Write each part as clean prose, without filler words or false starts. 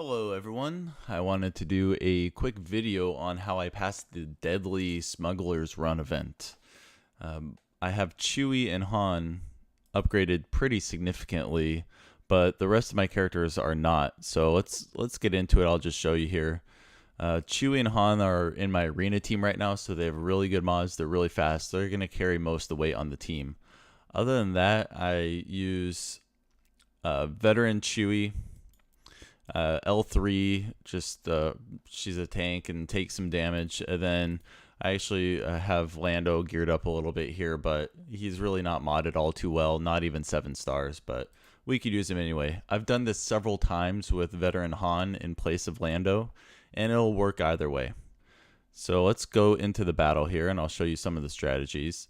Hello everyone, I wanted to do a quick video on how I passed the Deadly Smugglers Run event. I have Chewie and Han upgraded pretty significantly, but the rest of my characters are not, so let's get into it. I'll just show you here. Chewie and Han are in my arena team right now, so they have really good mods. They're really fast. They're going to carry most of the weight on the team. Other than that, I use veteran Chewie, L3, just she's a tank and takes some damage. And then I actually have Lando geared up a little bit here, but he's really not modded all too well, not even 7 stars, but we could use him anyway. I've done this several times with veteran Han in place of Lando, and it'll work either way. So let's go into the battle here, and I'll show you some of the strategies.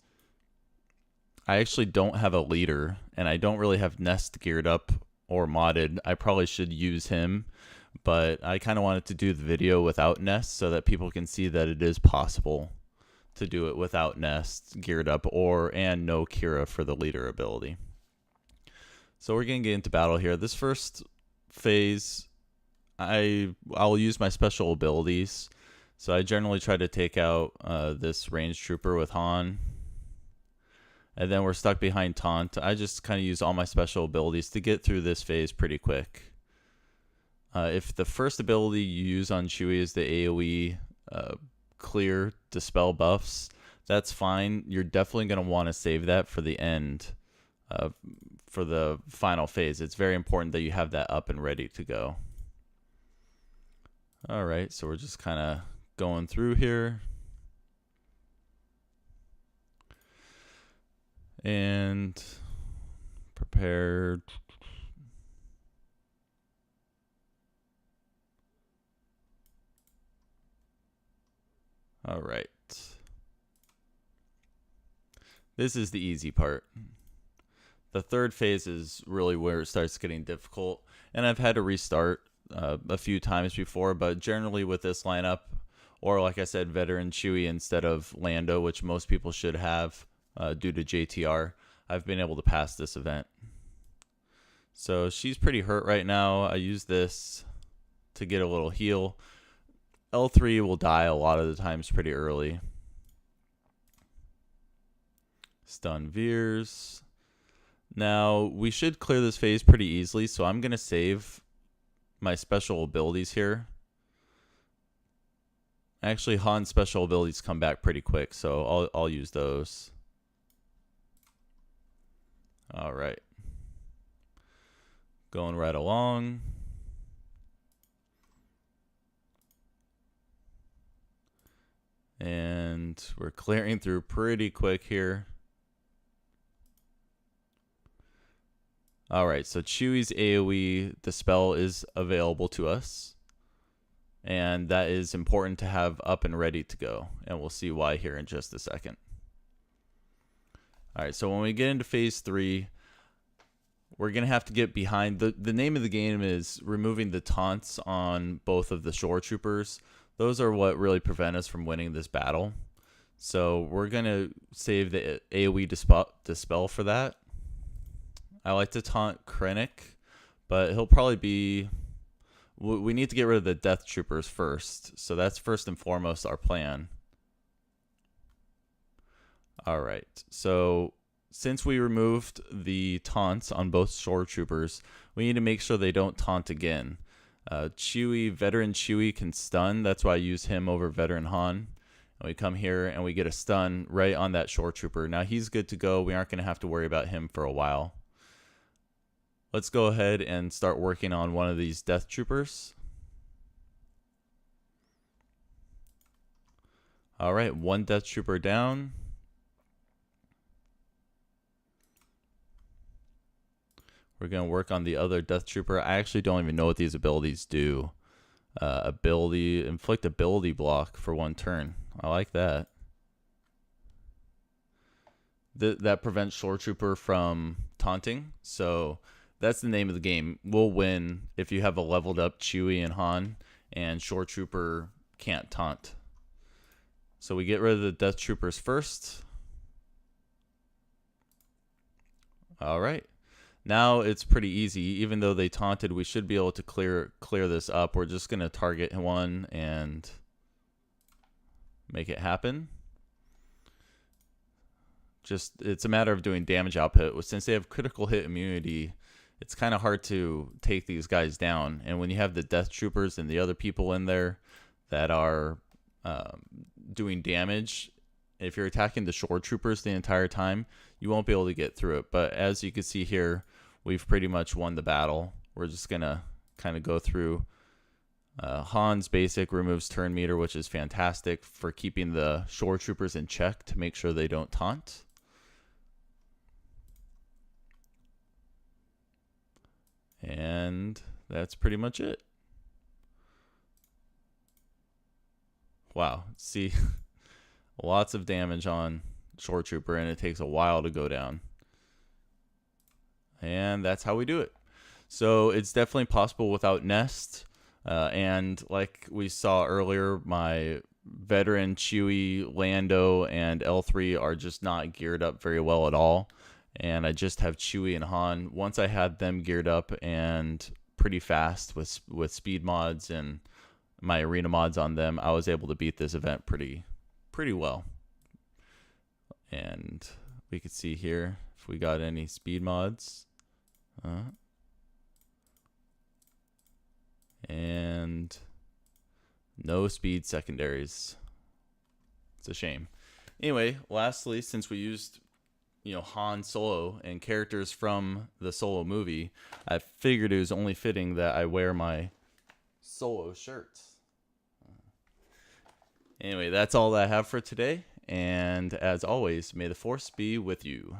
I actually don't have a leader, and I don't really have Nest geared up or modded. I probably should use him, but I kind of wanted to do the video without Nest so that people can see that it is possible to do it without Nest geared up and no Kira for the leader ability. So we're going to get into battle here. This first phase, I'll use my special abilities. So I generally try to take out this range trooper with Han. And then we're stuck behind Taunt. I just kind of use all my special abilities to get through this phase pretty quick. If the first ability you use on Chewie is the AoE clear dispel buffs, that's fine. You're definitely going to want to save that for the end, for the final phase. It's very important that you have that up and ready to go. Alright, so we're just kind of going through here. And prepared. All right. This is the easy part. The third phase is really where it starts getting difficult, and I've had to restart a few times before, but generally with this lineup, or like I said, veteran Chewie instead of Lando, which most people should have, due to JTR, I've been able to pass this event. So she's pretty hurt right now. I use this to get a little heal. L3 will die a lot of the times pretty early. Stun Veers. Now, we should clear this phase pretty easily, so I'm going to save my special abilities here. Actually, Han's special abilities come back pretty quick, so I'll use those. All right. Going right along. And we're clearing through pretty quick here. All right, so Chewie's AoE dispel is available to us. And that is important to have up and ready to go. And we'll see why here in just a second. All right, so when we get into phase 3, we're going to have to get behind. The name of the game is removing the taunts on both of the shore troopers. Those are what really prevent us from winning this battle. So we're going to save the AoE dispel for that. I like to taunt Krennic, but he'll probably be... We need to get rid of the death troopers first. So that's first and foremost our plan. All right, so since we removed the taunts on both shore troopers, we need to make sure they don't taunt again. Veteran Chewie can stun. That's why I use him over veteran Han. And we come here and we get a stun right on that shore trooper. Now he's good to go. We aren't going to have to worry about him for a while. Let's go ahead and start working on one of these death troopers. All right, one death trooper down. We're going to work on the other death trooper. I actually don't even know what these abilities do. Inflict ability block for 1 turn. I like that. That prevents shore trooper from taunting. So that's the name of the game. We'll win if you have a leveled up Chewie and Han, and shore trooper can't taunt. So we get rid of the death troopers first. All right. Now it's pretty easy. Even though they taunted, we should be able to clear this up. We're just going to target one and make it happen. Just, it's a matter of doing damage output. Since they have critical hit immunity, it's kind of hard to take these guys down. And when you have the death troopers and the other people in there that are doing damage, if you're attacking the shore troopers the entire time, you won't be able to get through it. But as you can see here, we've pretty much won the battle. We're just going to kind of go through. Han's basic removes turn meter, which is fantastic for keeping the shore troopers in check to make sure they don't taunt. And that's pretty much it. Wow. See, lots of damage on shore trooper, and it takes a while to go down. And that's how we do it. So it's definitely possible without Nest. And like we saw earlier, my veteran Chewie, Lando, and L3 are just not geared up very well at all. And I just have Chewie and Han. Once I had them geared up and pretty fast with speed mods and my arena mods on them, I was able to beat this event pretty well. And we could see here if we got any speed mods. And no speed secondaries. It's a shame. Anyway, lastly, since we used Han Solo and characters from the Solo movie, I figured it was only fitting that I wear my Solo shirt. Anyway, that's all that I have for today, and as always, may the Force be with you.